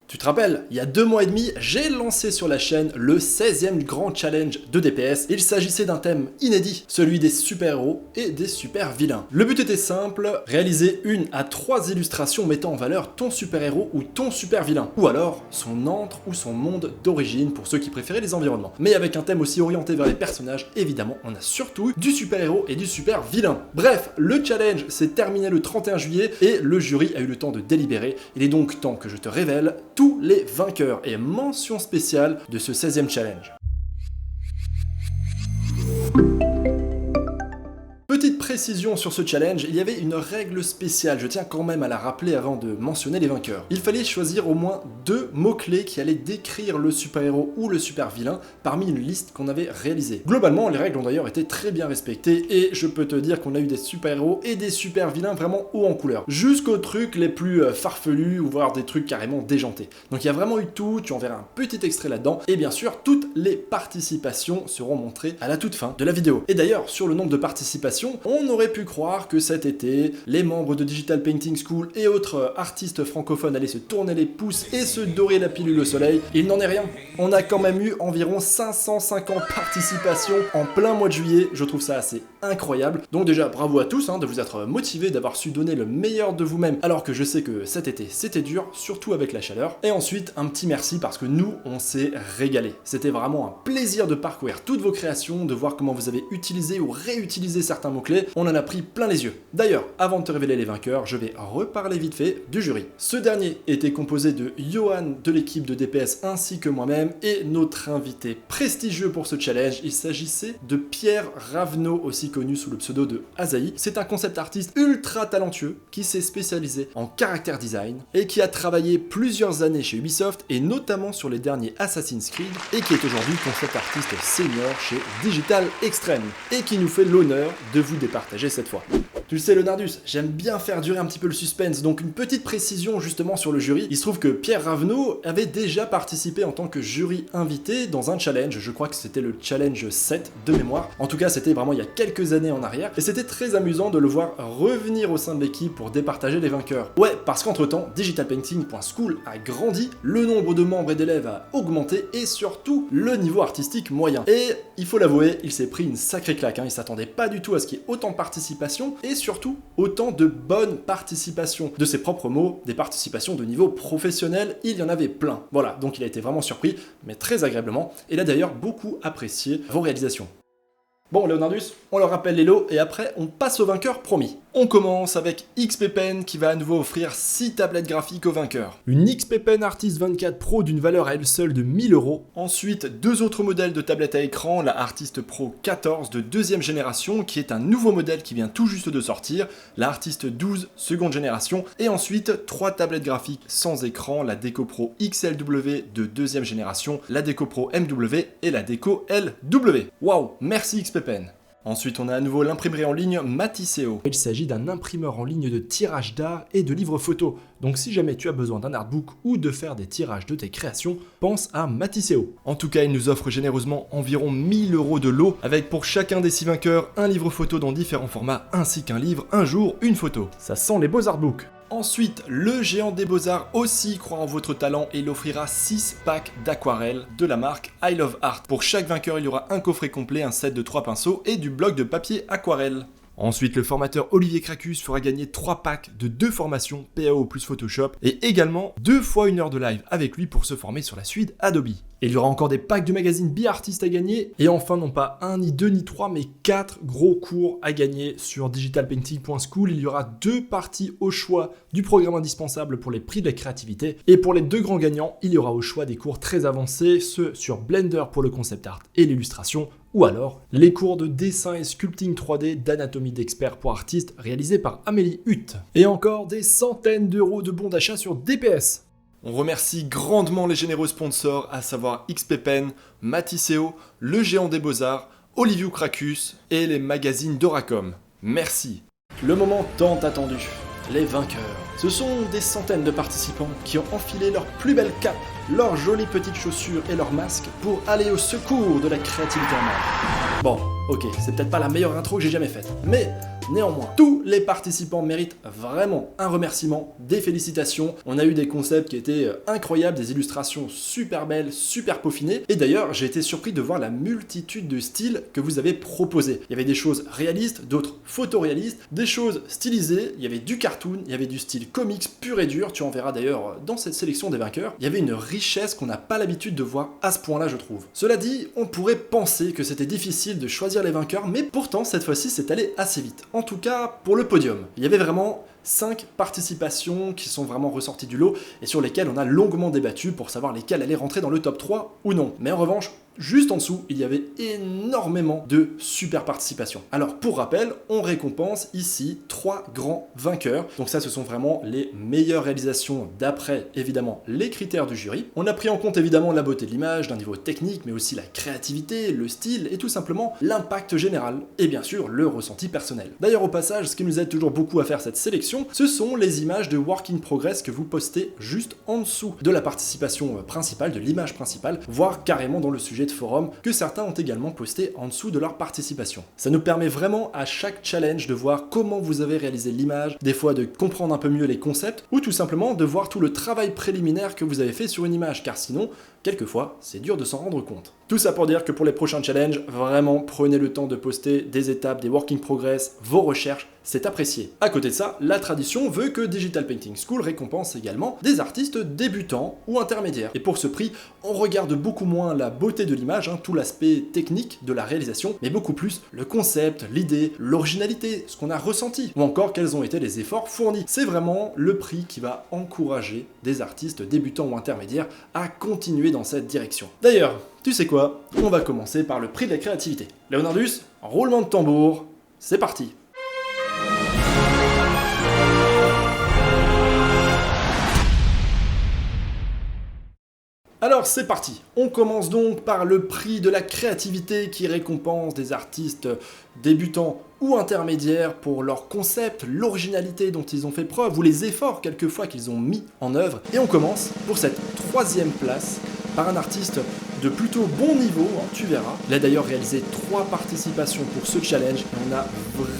Tu te rappelles, il y a 2 mois et demi, j'ai lancé sur la chaîne le 16e grand challenge de DPS. Il s'agissait d'un thème inédit, celui des super-héros et des super-vilains. Le but était simple, réaliser 1 à 3 illustrations mettant en valeur ton super-héros ou ton super-vilain, ou alors son antre ou son monde d'origine pour ceux qui préféraient les environnements. Mais avec un thème aussi orienté vers les personnages, évidemment, on a surtout du super-héros et du super-vilain. Bref, le challenge s'est terminé le 31 juillet et le jury a eu le temps de délibérer. Il est donc temps que je te révèle tous les vainqueurs et mention spéciale de ce 16e challenge. Petite précision sur ce challenge, il y avait une règle spéciale, je tiens quand même à la rappeler avant de mentionner les vainqueurs. Il fallait choisir au moins 2 mots-clés qui allaient décrire le super-héros ou le super-vilain parmi une liste qu'on avait réalisée. Globalement, les règles ont d'ailleurs été très bien respectées et je peux te dire qu'on a eu des super-héros et des super-vilains vraiment haut en couleur. Jusqu'aux trucs les plus farfelus ou voire des trucs carrément déjantés. Donc il y a vraiment eu tout, tu en verras un petit extrait là-dedans et bien sûr, toutes les participations seront montrées à la toute fin de la vidéo. Et d'ailleurs, sur le nombre de participations, on aurait pu croire que cet été, les membres de Digital Painting School et autres artistes francophones allaient se tourner les pouces et se dorer la pilule au soleil. Il n'en est rien. On a quand même eu environ 550 participations en plein mois de juillet. Je trouve ça assez incroyable. Donc déjà, bravo à tous de vous être motivés, d'avoir su donner le meilleur de vous-même, alors que je sais que cet été, c'était dur, surtout avec la chaleur. Et ensuite, un petit merci parce que nous, on s'est régalé. C'était vraiment un plaisir de parcourir toutes vos créations, de voir comment vous avez utilisé ou réutilisé certains mots-clés, on en a pris plein les yeux. D'ailleurs, avant de te révéler les vainqueurs, je vais reparler vite fait du jury. Ce dernier était composé de Johan de l'équipe de DPS ainsi que moi-même et notre invité prestigieux pour ce challenge, il s'agissait de Pierre Ravenot, aussi connu sous le pseudo de Azaï. C'est un concept artiste ultra talentueux qui s'est spécialisé en character design et qui a travaillé plusieurs années chez Ubisoft et notamment sur les derniers Assassin's Creed et qui est aujourd'hui concept artiste senior chez Digital Extreme et qui nous fait l'honneur de vous départager cette fois. Tu le sais Leonardus, j'aime bien faire durer un petit peu le suspense, donc une petite précision justement sur le jury. Il se trouve que Pierre Ravenot avait déjà participé en tant que jury invité dans un challenge, je crois que c'était le challenge 7 de mémoire. En tout cas, c'était vraiment il y a quelques années en arrière, et c'était très amusant de le voir revenir au sein de l'équipe pour départager les vainqueurs. Ouais, parce qu'entre-temps, digitalpainting.school a grandi, le nombre de membres et d'élèves a augmenté, et surtout, le niveau artistique moyen. Et, il faut l'avouer, il s'est pris une sacrée claque, il s'attendait pas du tout à ce qu'il y ait autant de participation, et surtout, autant de bonnes participations. De ses propres mots, des participations de niveau professionnel, il y en avait plein. Voilà, donc il a été vraiment surpris, mais très agréablement, et il a d'ailleurs beaucoup apprécié vos réalisations. Bon Leonardus, on leur rappelle les lots et après on passe au vainqueur promis. On commence avec XP Pen qui va à nouveau offrir 6 tablettes graphiques aux vainqueurs. Une XP Pen Artist 24 Pro d'une valeur à elle seule de 1000 €. Ensuite, 2 autres modèles de tablettes à écran, la Artist Pro 14 de 2e génération qui est un nouveau modèle qui vient tout juste de sortir, la Artist 12 seconde génération et ensuite 3 tablettes graphiques sans écran, la Deco Pro XLW de 2e génération, la Deco Pro MW et la Deco LW. Waouh, merci XP Pen. Ensuite, on a à nouveau l'imprimerie en ligne Matisseo. Il s'agit d'un imprimeur en ligne de tirage d'art et de livres photos. Donc si jamais tu as besoin d'un artbook ou de faire des tirages de tes créations, pense à Matisseo. En tout cas, il nous offre généreusement environ 1000 € de lot, avec pour chacun des 6 vainqueurs un livre photo dans différents formats, ainsi qu'un livre, un jour, une photo. Ça sent les beaux artbooks. Ensuite, le géant des beaux-arts aussi croit en votre talent et il offrira 6 packs d'aquarelles de la marque I Love Art. Pour chaque vainqueur, il y aura un coffret complet, un set de 3 pinceaux et du bloc de papier aquarelle. Ensuite, le formateur Olivier Cracus fera gagner 3 packs de 2 formations PAO plus Photoshop et également 2 fois 1 heure de live avec lui pour se former sur la suite Adobe. Et il y aura encore des packs du magazine Be Artist à gagner et enfin non pas 1 ni 2 ni 3 mais 4 gros cours à gagner sur digitalpainting.school. Il y aura 2 parties au choix du programme indispensable pour les prix de la créativité et pour les 2 grands gagnants, il y aura au choix des cours très avancés, ceux sur Blender pour le concept art et l'illustration ou alors les cours de dessin et sculpting 3D d'anatomie d'expert pour artistes réalisés par Amélie Hutt. Et encore des centaines d'euros de bons d'achat sur DPS. On remercie grandement les généreux sponsors, à savoir XP Pen, Matisseo, le géant des beaux-arts, Olivier Cracus et les magazines d'Oracom. Merci. Le moment tant attendu, les vainqueurs. Ce sont des centaines de participants qui ont enfilé leur plus belle cape, leurs jolies petites chaussures et leurs masques pour aller au secours de la créativité en art. Bon, ok, c'est peut-être pas la meilleure intro que j'ai jamais faite, mais Néanmoins, tous les participants méritent vraiment un remerciement, des félicitations. On a eu des concepts qui étaient incroyables, des illustrations super belles, super peaufinées. Et d'ailleurs, j'ai été surpris de voir la multitude de styles que vous avez proposés. Il y avait des choses réalistes, d'autres photoréalistes, des choses stylisées, il y avait du cartoon, il y avait du style comics pur et dur, tu en verras d'ailleurs dans cette sélection des vainqueurs. Il y avait une richesse qu'on n'a pas l'habitude de voir à ce point-là, je trouve. Cela dit, on pourrait penser que c'était difficile de choisir les vainqueurs, mais pourtant cette fois-ci c'est allé assez vite. En tout cas, pour le podium, il y avait vraiment 5 participations qui sont vraiment ressorties du lot et sur lesquelles on a longuement débattu pour savoir lesquelles allaient rentrer dans le top 3 ou non. Mais en revanche, juste en dessous, il y avait énormément de super participations. Alors pour rappel, on récompense ici 3 grands vainqueurs. Donc ça, ce sont vraiment les meilleures réalisations d'après évidemment les critères du jury. On a pris en compte évidemment la beauté de l'image d'un niveau technique, mais aussi la créativité, le style et tout simplement l'impact général et bien sûr le ressenti personnel. D'ailleurs au passage, ce qui nous aide toujours beaucoup à faire cette sélection, ce sont les images de work in progress que vous postez juste en dessous de la participation principale, de l'image principale, voire carrément dans le sujet de forum que certains ont également posté en dessous de leur participation. Ça nous permet vraiment à chaque challenge de voir comment vous avez réalisé l'image, des fois de comprendre un peu mieux les concepts, ou tout simplement de voir tout le travail préliminaire que vous avez fait sur une image, car sinon, quelquefois, c'est dur de s'en rendre compte. Tout ça pour dire que pour les prochains challenges, vraiment prenez le temps de poster des étapes, des work in progress, vos recherches, c'est apprécié. À côté de ça, la tradition veut que Digital Painting School récompense également des artistes débutants ou intermédiaires. Et pour ce prix, on regarde beaucoup moins la beauté de l'image, tout l'aspect technique de la réalisation, mais beaucoup plus le concept, l'idée, l'originalité, ce qu'on a ressenti, ou encore quels ont été les efforts fournis. C'est vraiment le prix qui va encourager des artistes débutants ou intermédiaires à continuer dans cette direction. D'ailleurs, tu sais quoi? On va commencer par le prix de la créativité. Leonardus, roulement de tambour, c'est parti! Alors c'est parti, on commence donc par le prix de la créativité qui récompense des artistes débutants ou intermédiaires pour leur concept, l'originalité dont ils ont fait preuve ou les efforts quelquefois qu'ils ont mis en œuvre. Et on commence pour cette 3e place par un artiste de plutôt bon niveau, tu verras. Il a d'ailleurs réalisé 3 participations pour ce challenge et on a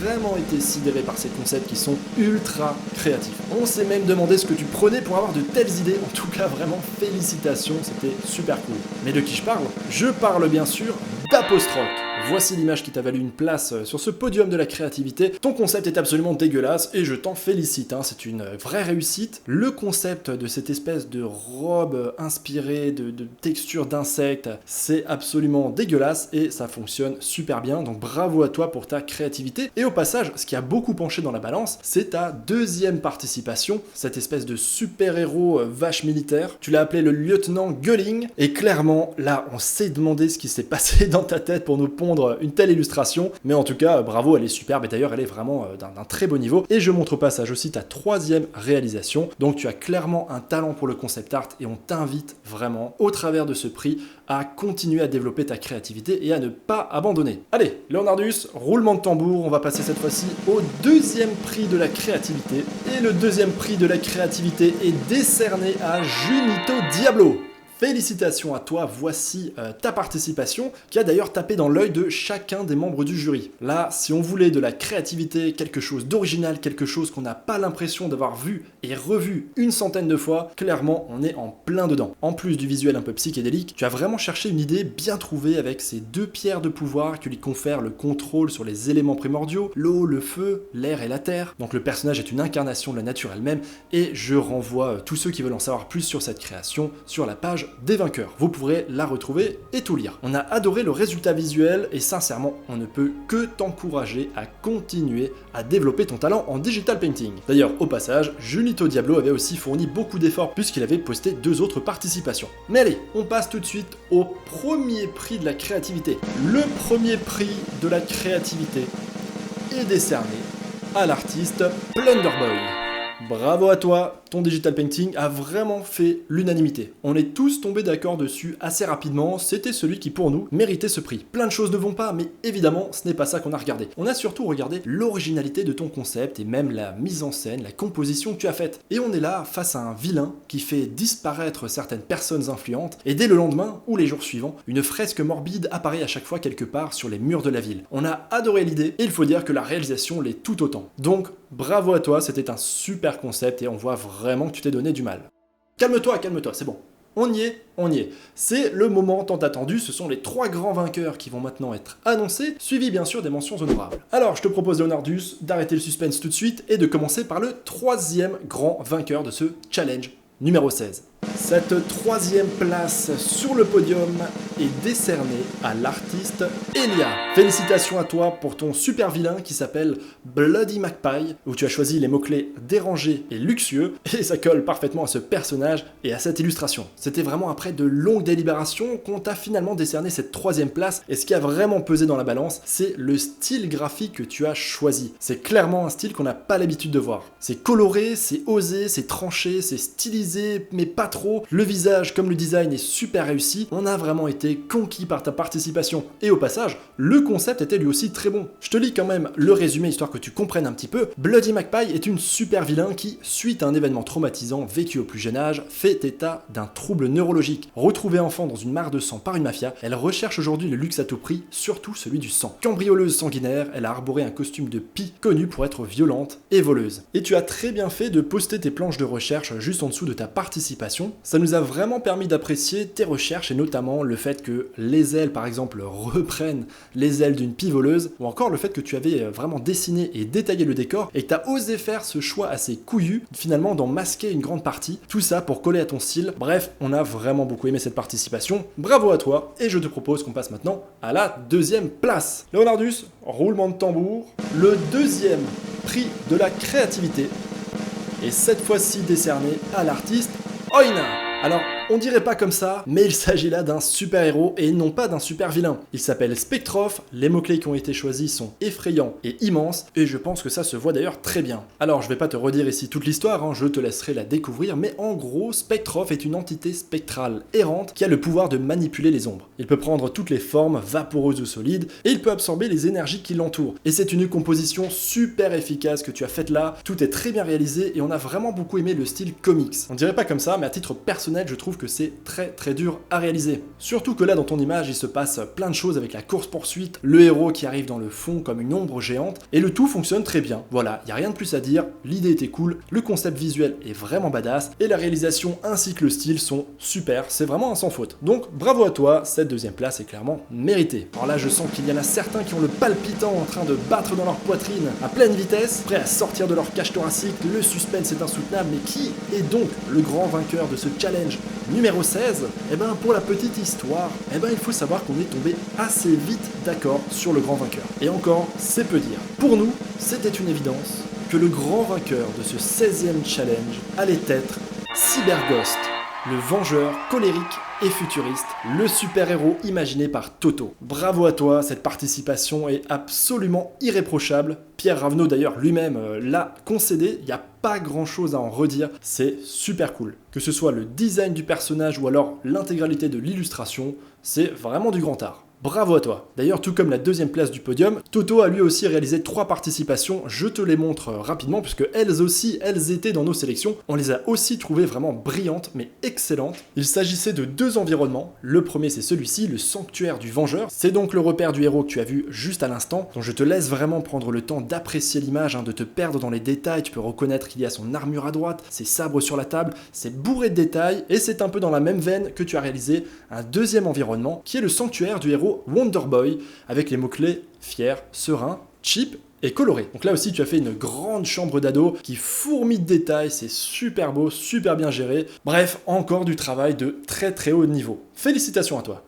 vraiment été sidéré par ces concepts qui sont ultra créatifs. On s'est même demandé ce que tu prenais pour avoir de telles idées. En tout cas, vraiment félicitations, c'était super cool. Mais de qui je parle? Je parle bien sûr d'Apostroc. Voici l'image qui t'a valu une place sur ce podium de la créativité. Ton concept est absolument dégueulasse et je t'en félicite, c'est une vraie réussite. Le concept de cette espèce de robe inspirée de texture d'insectes, c'est absolument dégueulasse et ça fonctionne super bien, donc bravo à toi pour ta créativité. Et au passage, ce qui a beaucoup penché dans la balance, c'est ta 2e participation, cette espèce de super-héros vache militaire. Tu l'as appelé le lieutenant Gulling et clairement, là, on s'est demandé ce qui s'est passé dans ta tête pour nous pondre une telle illustration, mais en tout cas bravo, elle est superbe et d'ailleurs elle est vraiment d'un très beau niveau. Et je montre au passage aussi ta 3e réalisation, donc tu as clairement un talent pour le concept art et on t'invite vraiment au travers de ce prix à continuer à développer ta créativité et à ne pas abandonner. Allez, Leonardus, roulement de tambour, on va passer cette fois-ci au 2e prix de la créativité et le 2e prix de la créativité est décerné à Junito Diablo. Félicitations à toi, voici ta participation qui a d'ailleurs tapé dans l'œil de chacun des membres du jury. Là, si on voulait de la créativité, quelque chose d'original, quelque chose qu'on n'a pas l'impression d'avoir vu et revu une centaine de fois, clairement on est en plein dedans. En plus du visuel un peu psychédélique, tu as vraiment cherché une idée bien trouvée avec ces 2 pierres de pouvoir qui lui confèrent le contrôle sur les éléments primordiaux, l'eau, le feu, l'air et la terre. Donc le personnage est une incarnation de la nature elle-même et je renvoie tous ceux qui veulent en savoir plus sur cette création sur la page des vainqueurs. Vous pourrez la retrouver et tout lire. On a adoré le résultat visuel et sincèrement, on ne peut que t'encourager à continuer à développer ton talent en digital painting. D'ailleurs, au passage, Junito Diablo avait aussi fourni beaucoup d'efforts puisqu'il avait posté 2 autres participations. Mais allez, on passe tout de suite au premier prix de la créativité. Le premier prix de la créativité est décerné à l'artiste Plunderboy. Bravo à toi, ton digital painting a vraiment fait l'unanimité. On est tous tombés d'accord dessus assez rapidement, c'était celui qui pour nous méritait ce prix. Plein de choses ne vont pas, mais évidemment ce n'est pas ça qu'on a regardé. On a surtout regardé l'originalité de ton concept et même la mise en scène, la composition que tu as faite. Et on est là face à un vilain qui fait disparaître certaines personnes influentes, et dès le lendemain ou les jours suivants, une fresque morbide apparaît à chaque fois quelque part sur les murs de la ville. On a adoré l'idée, et il faut dire que la réalisation l'est tout autant. Donc bravo à toi, c'était un super concept et on voit vraiment que tu t'es donné du mal. Calme-toi, c'est bon. On y est. C'est le moment tant attendu, ce sont les 3 grands vainqueurs qui vont maintenant être annoncés, suivis bien sûr des mentions honorables. Alors je te propose Leonardus d'arrêter le suspense tout de suite et de commencer par le 3e grand vainqueur de ce challenge numéro 16. Cette 3e place sur le podium est décernée à l'artiste Elia. Félicitations à toi pour ton super vilain qui s'appelle Bloody Magpie, où tu as choisi les mots-clés dérangé et luxueux, et ça colle parfaitement à ce personnage et à cette illustration. C'était vraiment après de longues délibérations qu'on t'a finalement décerné cette 3e place, et ce qui a vraiment pesé dans la balance, c'est le style graphique que tu as choisi. C'est clairement un style qu'on n'a pas l'habitude de voir. C'est coloré, c'est osé, c'est tranché, c'est stylisé, mais pas trop. Le visage comme le design est super réussi, on a vraiment été conquis par ta participation. Et au passage, le concept était lui aussi très bon. Je te lis quand même le résumé histoire que tu comprennes un petit peu. Bloody Magpie est une super vilain qui, suite à un événement traumatisant vécu au plus jeune âge, fait état d'un trouble neurologique. Retrouvée enfant dans une mare de sang par une mafia, elle recherche aujourd'hui le luxe à tout prix, surtout celui du sang. Cambrioleuse sanguinaire, elle a arboré un costume de pie connu pour être violente et voleuse. Et tu as très bien fait de poster tes planches de recherche juste en dessous de ta participation. Ça nous a vraiment permis d'apprécier tes recherches et notamment le fait que les ailes par exemple reprennent les ailes d'une pie voleuse, ou encore le fait que tu avais vraiment dessiné et détaillé le décor et que tu as osé faire ce choix assez couillu finalement d'en masquer une grande partie, tout ça pour coller à ton style. Bref, on a vraiment beaucoup aimé cette participation, bravo à toi, et je te propose qu'on passe maintenant à la 2e place. Leonardus, roulement de tambour, le 2e prix de la créativité est cette fois-ci décerné à l'artiste Oina. Alors, on dirait pas comme ça, mais il s'agit là d'un super-héros et non pas d'un super-vilain. Il s'appelle Spectrof, les mots-clés qui ont été choisis sont effrayants et immenses, et je pense que ça se voit d'ailleurs très bien. Alors, je vais pas te redire ici toute l'histoire, je te laisserai la découvrir, mais en gros, Spectrof est une entité spectrale errante qui a le pouvoir de manipuler les ombres. Il peut prendre toutes les formes, vaporeuses ou solides, et il peut absorber les énergies qui l'entourent. Et c'est une composition super efficace que tu as faite là, tout est très bien réalisé, et on a vraiment beaucoup aimé le style comics. On dirait pas comme ça, mais à titre personnel, je trouve que c'est très dur à réaliser. Surtout que là dans ton image il se passe plein de choses avec la course-poursuite, le héros qui arrive dans le fond comme une ombre géante, et le tout fonctionne très bien. Voilà, y a rien de plus à dire, l'idée était cool, le concept visuel est vraiment badass, et la réalisation ainsi que le style sont super, c'est vraiment un sans faute. Donc bravo à toi, cette 2e place est clairement méritée. Alors là je sens qu'il y en a certains qui ont le palpitant en train de battre dans leur poitrine à pleine vitesse, prêts à sortir de leur cage thoracique, le suspense est insoutenable, mais qui est donc le grand vainqueur de ce challenge numéro 16, pour la petite histoire, il faut savoir qu'on est tombé assez vite d'accord sur le grand vainqueur. Et encore, c'est peu dire. Pour nous, c'était une évidence que le grand vainqueur de ce 16e challenge allait être Cyberghost, le vengeur colérique et futuriste, le super-héros imaginé par Toto. Bravo à toi, cette participation est absolument irréprochable. Pierre Ravenot d'ailleurs lui-même l'a concédé, il n'y a pas grand chose à en redire, c'est super cool. Que ce soit le design du personnage ou alors l'intégralité de l'illustration, c'est vraiment du grand art. Bravo à toi. D'ailleurs, tout comme la 2e place du podium, Toto a lui aussi réalisé 3 participations, je te les montre rapidement puisque elles aussi, elles étaient dans nos sélections. On les a aussi trouvées vraiment brillantes mais excellentes. Il s'agissait de 2 environnements. Le premier c'est celui-ci, le sanctuaire du vengeur. C'est donc le repère du héros que tu as vu juste à l'instant, dont je te laisse vraiment prendre le temps d'apprécier l'image, de te perdre dans les détails. Tu peux reconnaître qu'il y a son armure à droite, ses sabres sur la table, c'est bourré de détails et c'est un peu dans la même veine que tu as réalisé un 2e environnement qui est le sanctuaire du héros Wonder Boy, avec les mots-clés fier, serein, cheap et coloré. Donc là aussi tu as fait une grande chambre d'ado qui fourmille de détails, c'est super beau, super bien géré. Bref, encore du travail de très haut niveau. Félicitations à toi.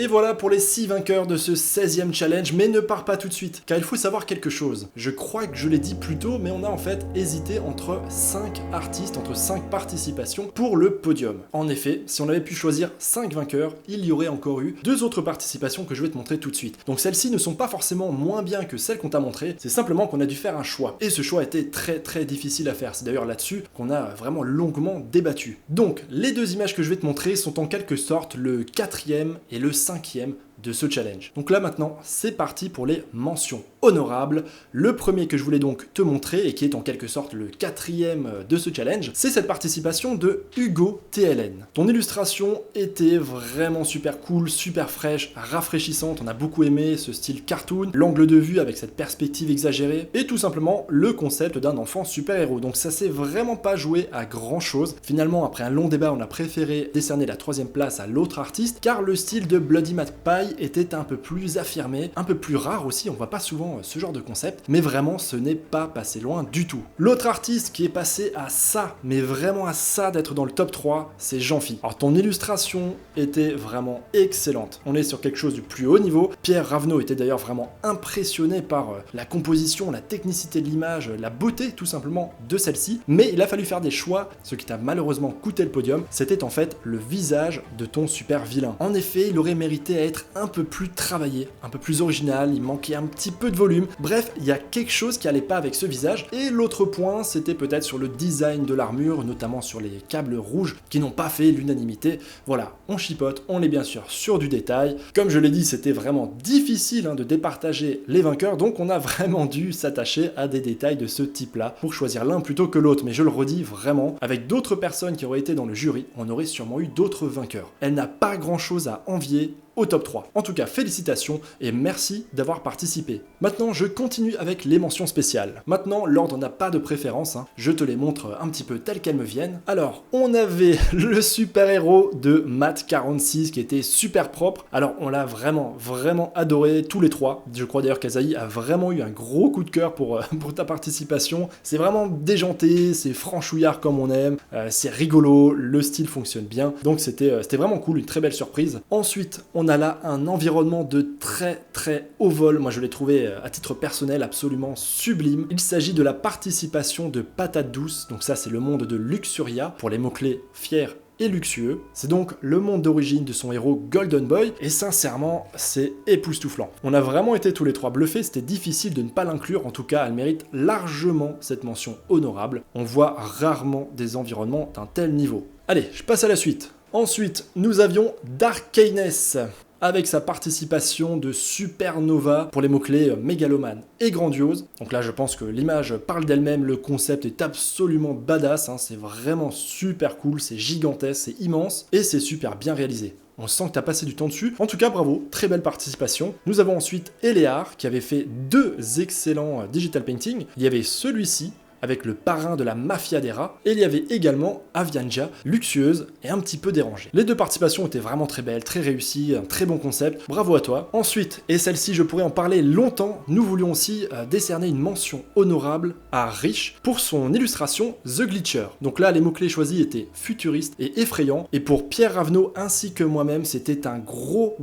Et voilà pour les 6 vainqueurs de ce 16e challenge, mais ne pars pas tout de suite, car il faut savoir quelque chose. Je crois que je l'ai dit plus tôt, mais on a en fait hésité entre 5 artistes, entre 5 participations pour le podium. En effet, si on avait pu choisir 5 vainqueurs, il y aurait encore eu 2 autres participations que je vais te montrer tout de suite. Donc celles-ci ne sont pas forcément moins bien que celles qu'on t'a montrées, c'est simplement qu'on a dû faire un choix. Et ce choix était très difficile à faire, c'est d'ailleurs là-dessus qu'on a vraiment longuement débattu. Donc les 2 images que je vais te montrer sont en quelque sorte le 4e et le 5e de ce challenge. Donc là maintenant, c'est parti pour les mentions honorables. Le premier que je voulais donc te montrer, et qui est en quelque sorte le 4e de ce challenge, c'est cette participation de Hugo TLN. Ton illustration était vraiment super cool, super fraîche, rafraîchissante, on a beaucoup aimé ce style cartoon, l'angle de vue avec cette perspective exagérée, et tout simplement le concept d'un enfant super-héros. Donc ça s'est vraiment pas joué à grand chose. Finalement, après un long débat, on a préféré décerner la 3e place à l'autre artiste, car le style de Bloody Magpie était un peu plus affirmé, un peu plus rare aussi, on voit pas souvent ce genre de concept, mais vraiment ce n'est pas passé loin du tout. L'autre artiste qui est passé à ça, mais vraiment à ça d'être dans le top 3, c'est Jean-Phi. Alors ton illustration était vraiment excellente, on est sur quelque chose du plus haut niveau. Pierre Ravenot était d'ailleurs vraiment impressionné par la composition, la technicité de l'image, la beauté tout simplement de celle-ci, mais il a fallu faire des choix, ce qui t'a malheureusement coûté le podium, c'était en fait le visage de ton super vilain. En effet, il aurait mérité à être un peu plus travaillé, un peu plus original, il manquait un petit peu de volume, bref, il y a quelque chose qui allait pas avec ce visage. Et l'autre point, c'était peut-être sur le design de l'armure, notamment sur les câbles rouges qui n'ont pas fait l'unanimité. Voilà, on chipote, on est bien sûr sur du détail. Comme je l'ai dit, c'était vraiment difficile de départager les vainqueurs, donc on a vraiment dû s'attacher à des détails de ce type-là pour choisir l'un plutôt que l'autre. Mais je le redis vraiment, avec d'autres personnes qui auraient été dans le jury, on aurait sûrement eu d'autres vainqueurs. Elle n'a pas grand-chose à envier au top 3. En tout cas, félicitations et merci d'avoir participé. Maintenant, je continue avec les mentions spéciales. Maintenant, l'ordre n'a pas de préférence, je te les montre un petit peu telles qu'elles me viennent. Alors, on avait le super-héros de Matt46 qui était super propre. Alors, on l'a vraiment adoré tous les 3. Je crois d'ailleurs qu'Azaï a vraiment eu un gros coup de cœur pour ta participation. C'est vraiment déjanté, c'est franchouillard comme on aime, c'est rigolo, le style fonctionne bien. Donc c'était vraiment cool, une très belle surprise. Ensuite, on a là un environnement de très haut vol. Moi, je l'ai trouvé à titre personnel absolument sublime. Il s'agit de la participation de Patate Douce. Donc ça, c'est le monde de Luxuria pour les mots-clés fiers et luxueux. C'est donc le monde d'origine de son héros Golden Boy, et sincèrement, c'est époustouflant. On a vraiment été tous les 3 bluffés, c'était difficile de ne pas l'inclure, en tout cas, elle mérite largement cette mention honorable. On voit rarement des environnements d'un tel niveau. Allez, je passe à la suite. Ensuite, nous avions Darkness, avec sa participation de Supernova pour les mots-clés mégalomane et grandiose. Donc là, je pense que l'image parle d'elle-même, le concept est absolument badass, c'est vraiment super cool, c'est gigantesque, c'est immense, et c'est super bien réalisé. On sent que tu as passé du temps dessus. En tout cas, bravo, très belle participation. Nous avons ensuite Elear, qui avait fait 2 excellents digital painting. Il y avait celui-ci, avec le parrain de la mafia des rats, et il y avait également Avianja, luxueuse et un petit peu dérangée. Les 2 participations étaient vraiment très belles, très réussies, un très bon concept, bravo à toi. Ensuite, et celle-ci je pourrais en parler longtemps, nous voulions aussi décerner une mention honorable à Rich pour son illustration The Glitcher. Donc là, les mots-clés choisis étaient futuristes et effrayants, et pour Pierre Ravenot ainsi que moi-même, c'était un gros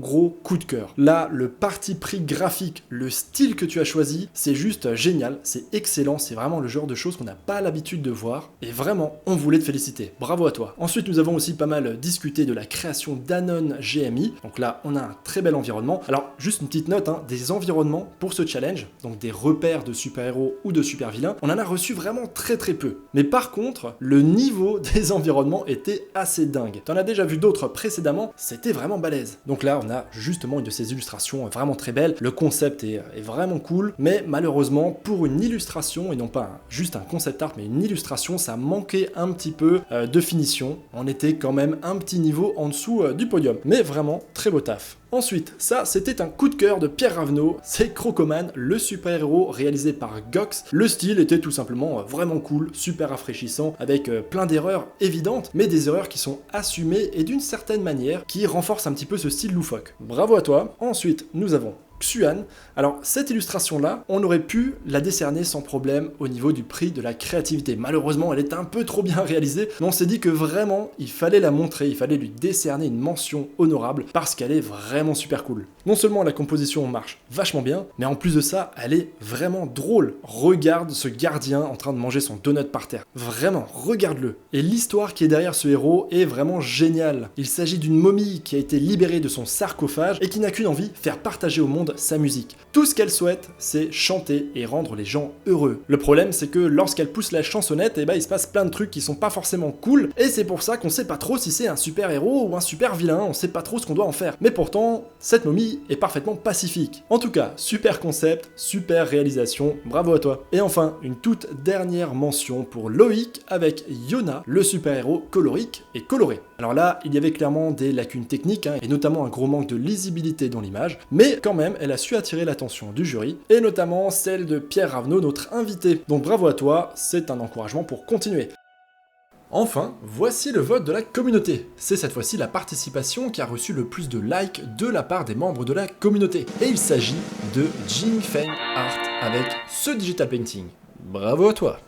coup de cœur. Là, le parti pris graphique, le style que tu as choisi, c'est juste génial, c'est excellent, c'est vraiment le genre de choses qu'on n'a pas l'habitude de voir, et vraiment, on voulait te féliciter. Bravo à toi. Ensuite, nous avons aussi pas mal discuté de la création d'Anon GMI. Donc là, on a un très bel environnement. Alors, juste une petite note, des environnements pour ce challenge, donc des repères de super-héros ou de super-vilains, on en a reçu vraiment très peu. Mais par contre, le niveau des environnements était assez dingue. T'en as déjà vu d'autres précédemment, c'était vraiment balèze. Donc là, on a justement une de ces illustrations vraiment très belle. Le concept est vraiment cool, mais malheureusement, pour une illustration, et non pas juste un concept art, mais une illustration, ça manquait un petit peu de finition. On était quand même un petit niveau en dessous du podium. Mais vraiment, très beau taf. Ensuite, ça c'était un coup de cœur de Pierre Ravenot, c'est Crocoman, le super-héros réalisé par Gox. Le style était tout simplement vraiment cool, super rafraîchissant, avec plein d'erreurs évidentes, mais des erreurs qui sont assumées et d'une certaine manière qui renforcent un petit peu ce style loufoque. Bravo à toi. Ensuite, nous avons Xuan. Alors cette illustration-là, on aurait pu la décerner sans problème au niveau du prix de la créativité. Malheureusement, elle est un peu trop bien réalisée, mais on s'est dit que vraiment, il fallait la montrer, il fallait lui décerner une mention honorable parce qu'elle est vraiment super cool. Non seulement la composition marche vachement bien, mais en plus de ça, elle est vraiment drôle. Regarde ce gardien en train de manger son donut par terre. Vraiment, regarde-le. Et l'histoire qui est derrière ce héros est vraiment géniale. Il s'agit d'une momie qui a été libérée de son sarcophage et qui n'a qu'une envie, faire partager au monde sa musique. Tout ce qu'elle souhaite, c'est chanter et rendre les gens heureux. Le problème, c'est que lorsqu'elle pousse la chansonnette, il se passe plein de trucs qui sont pas forcément cool, et c'est pour ça qu'on sait pas trop si c'est un super héros ou un super vilain, on sait pas trop ce qu'on doit en faire. Mais pourtant, cette momie est parfaitement pacifique. En tout cas, super concept, super réalisation, bravo à toi. Et enfin, une toute dernière mention pour Loïc avec Yona, le super-héros colorique et coloré. Alors là, il y avait clairement des lacunes techniques, et notamment un gros manque de lisibilité dans l'image, mais quand même, elle a su attirer l'attention du jury, et notamment celle de Pierre Ravenot, notre invité. Donc bravo à toi, c'est un encouragement pour continuer. Enfin, voici le vote de la communauté. C'est cette fois-ci la participation qui a reçu le plus de likes de la part des membres de la communauté. Et il s'agit de Jing Feng Art avec ce digital painting. Bravo à toi!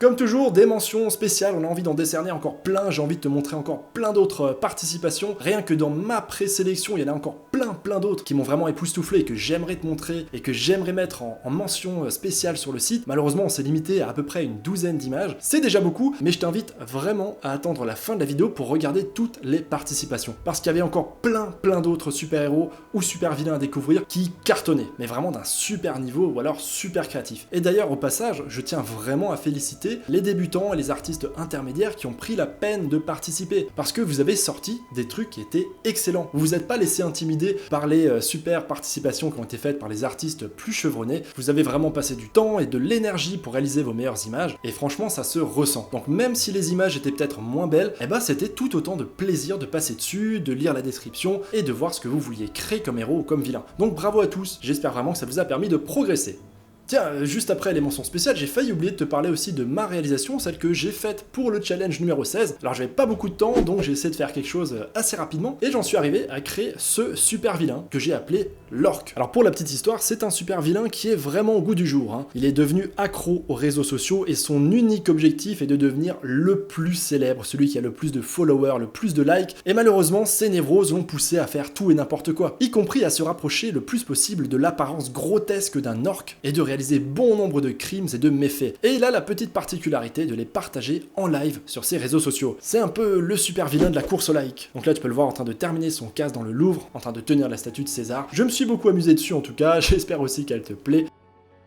Comme toujours, des mentions spéciales, on a envie d'en décerner encore plein, j'ai envie de te montrer encore plein d'autres participations. Rien que dans ma présélection, il y en a encore plein d'autres qui m'ont vraiment époustouflé et que j'aimerais te montrer et que j'aimerais mettre en mention spéciale sur le site. Malheureusement, on s'est limité à peu près une douzaine d'images. C'est déjà beaucoup, mais je t'invite vraiment à attendre la fin de la vidéo pour regarder toutes les participations. Parce qu'il y avait encore plein d'autres super-héros ou super-vilains à découvrir qui cartonnaient, mais vraiment d'un super niveau ou alors super créatif. Et d'ailleurs, au passage, je tiens vraiment à féliciter les débutants et les artistes intermédiaires qui ont pris la peine de participer, parce que vous avez sorti des trucs qui étaient excellents. Vous vous êtes pas laissé intimider par les super participations qui ont été faites par les artistes plus chevronnés. Vous avez vraiment passé du temps et de l'énergie pour réaliser vos meilleures images, et franchement ça se ressent. Donc même si les images étaient peut-être moins belles, c'était tout autant de plaisir de passer dessus, de lire la description et de voir ce que vous vouliez créer comme héros ou comme vilain. Donc bravo à tous, j'espère vraiment que ça vous a permis de progresser. Tiens, juste après les mentions spéciales, j'ai failli oublier de te parler aussi de ma réalisation, celle que j'ai faite pour le challenge numéro 16. Alors j'avais pas beaucoup de temps, donc j'ai essayé de faire quelque chose assez rapidement, et j'en suis arrivé à créer ce super vilain que j'ai appelé l'Orc. Alors pour la petite histoire, c'est un super vilain qui est vraiment au goût du jour. Il est devenu accro aux réseaux sociaux, et son unique objectif est de devenir le plus célèbre, celui qui a le plus de followers, le plus de likes, et malheureusement, ses névroses l'ont poussé à faire tout et n'importe quoi, y compris à se rapprocher le plus possible de l'apparence grotesque d'un orc, et de réaliser bon nombre de crimes et de méfaits. Et il a la petite particularité de les partager en live sur ses réseaux sociaux. C'est un peu le super vilain de la course au like. Donc là tu peux le voir en train de terminer son casse dans le Louvre, en train de tenir la statue de César. Je me suis beaucoup amusé dessus en tout cas, j'espère aussi qu'elle te plaît.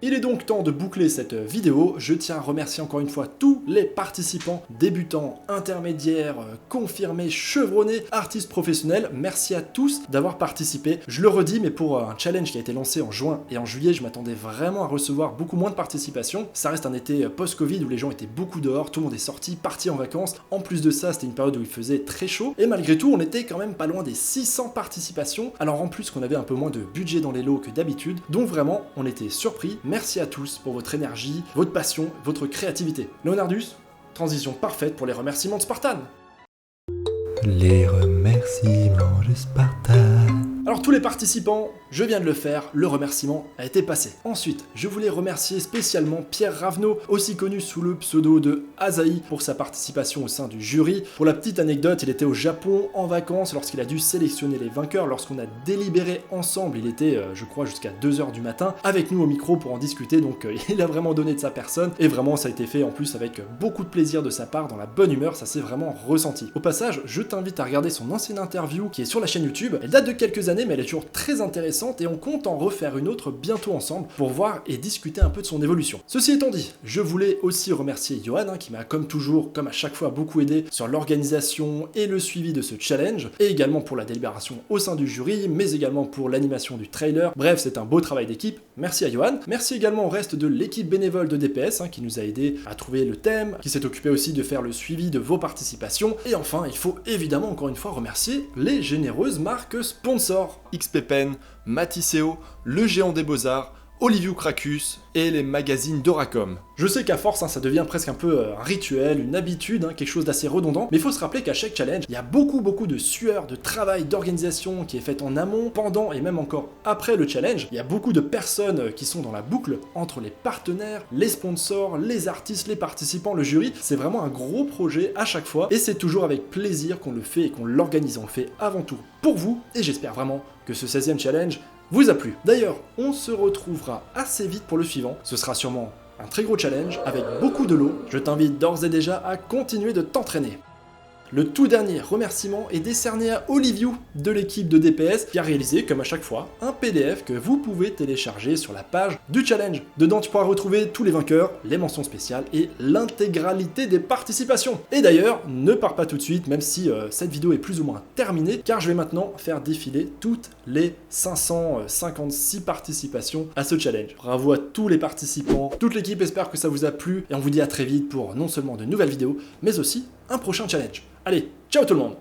Il est donc temps de boucler cette vidéo. Je tiens à remercier encore une fois tous les participants, débutants, intermédiaires, confirmés, chevronnés, artistes professionnels. Merci à tous d'avoir participé. Je le redis, mais pour un challenge qui a été lancé en juin et en juillet, je m'attendais vraiment à recevoir beaucoup moins de participation. Ça reste un été post-Covid où les gens étaient beaucoup dehors, tout le monde est sorti, parti en vacances. En plus de ça, c'était une période où il faisait très chaud. Et malgré tout, on était quand même pas loin des 600 participations. Alors en plus qu'on avait un peu moins de budget dans les lots que d'habitude. Donc vraiment, on était surpris. Merci à tous pour votre énergie, votre passion, votre créativité. Leonardus, transition parfaite pour les remerciements de Spartan. Les remerciements de Spartan. Alors tous les participants, je viens de le faire, le remerciement a été passé. Ensuite, je voulais remercier spécialement Pierre Ravenot, aussi connu sous le pseudo de Azaï, pour sa participation au sein du jury. Pour la petite anecdote, il était au Japon en vacances lorsqu'il a dû sélectionner les vainqueurs. Lorsqu'on a délibéré ensemble, il était, je crois, jusqu'à 2h du matin avec nous au micro pour en discuter, donc il a vraiment donné de sa personne, et vraiment ça a été fait en plus avec beaucoup de plaisir de sa part, dans la bonne humeur, ça s'est vraiment ressenti. Au passage, je t'invite à regarder son ancienne interview qui est sur la chaîne YouTube. Elle date de quelques années, mais elle est toujours très intéressante et on compte en refaire une autre bientôt ensemble pour voir et discuter un peu de son évolution. Ceci étant dit, je voulais aussi remercier Johan qui m'a comme toujours, comme à chaque fois, beaucoup aidé sur l'organisation et le suivi de ce challenge, et également pour la délibération au sein du jury, mais également pour l'animation du trailer. Bref, c'est un beau travail d'équipe. Merci à Johan. Merci également au reste de l'équipe bénévole de DPS qui nous a aidé à trouver le thème, qui s'est occupé aussi de faire le suivi de vos participations. Et enfin, il faut évidemment encore une fois remercier les généreuses marques sponsors. XPPen, Matisseo, Le Géant des Beaux-Arts, Oliviu Cracus et les magazines d'Oracom. Je sais qu'à force, ça devient presque un peu un rituel, une habitude, quelque chose d'assez redondant, mais il faut se rappeler qu'à chaque challenge, il y a beaucoup de sueur, de travail, d'organisation qui est faite en amont, pendant et même encore après le challenge. Il y a beaucoup de personnes qui sont dans la boucle entre les partenaires, les sponsors, les artistes, les participants, le jury. C'est vraiment un gros projet à chaque fois et c'est toujours avec plaisir qu'on le fait et qu'on l'organise. On le fait avant tout pour vous et j'espère vraiment que ce 16e challenge vous a plu. D'ailleurs, on se retrouvera assez vite pour le suivant. Ce sera sûrement un très gros challenge avec beaucoup de lots. Je t'invite d'ores et déjà à continuer de t'entraîner. Le tout dernier remerciement est décerné à Oliviu de l'équipe de DPS qui a réalisé, comme à chaque fois, un PDF que vous pouvez télécharger sur la page du challenge. Dedans, tu pourras retrouver tous les vainqueurs, les mentions spéciales et l'intégralité des participations. Et d'ailleurs, ne pars pas tout de suite, même si cette vidéo est plus ou moins terminée, car je vais maintenant faire défiler toutes les 556 participations à ce challenge. Bravo à tous les participants, toute l'équipe espère que ça vous a plu et on vous dit à très vite pour non seulement de nouvelles vidéos, mais aussi un prochain challenge. Allez, ciao tout le monde!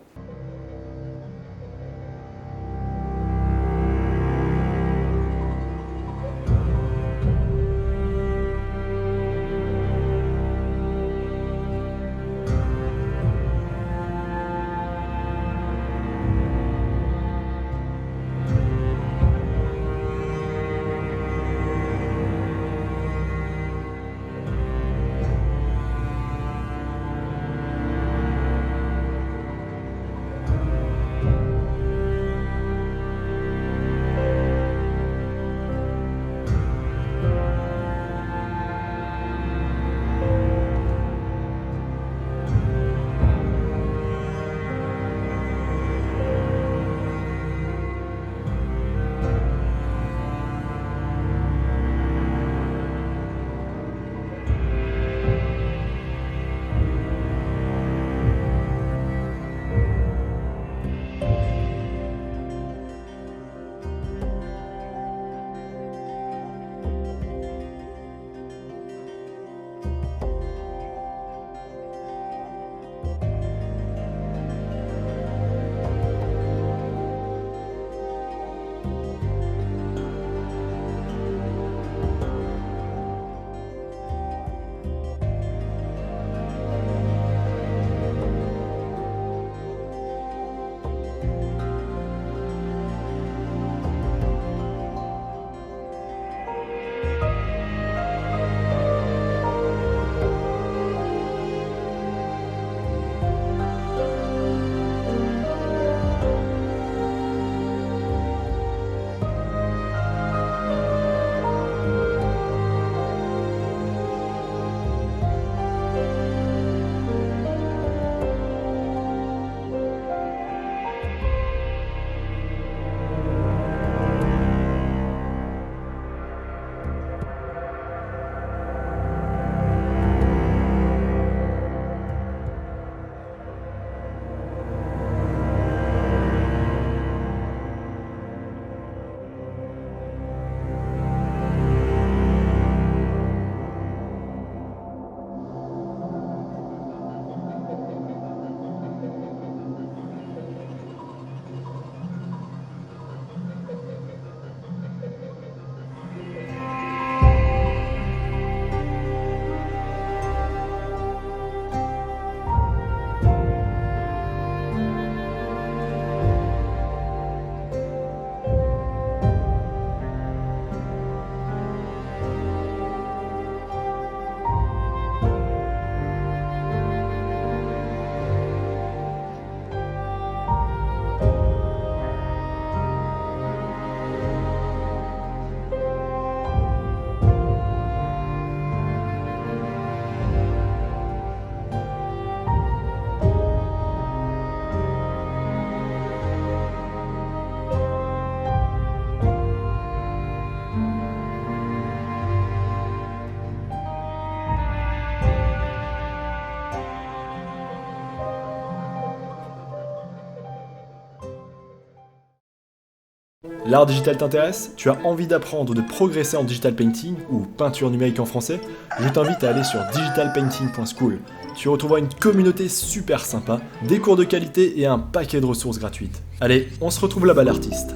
L'art digital t'intéresse? Tu as envie d'apprendre ou de progresser en digital painting ou peinture numérique en français? Je t'invite à aller sur digitalpainting.school. Tu retrouveras une communauté super sympa, des cours de qualité et un paquet de ressources gratuites. Allez, on se retrouve là-bas l'artiste.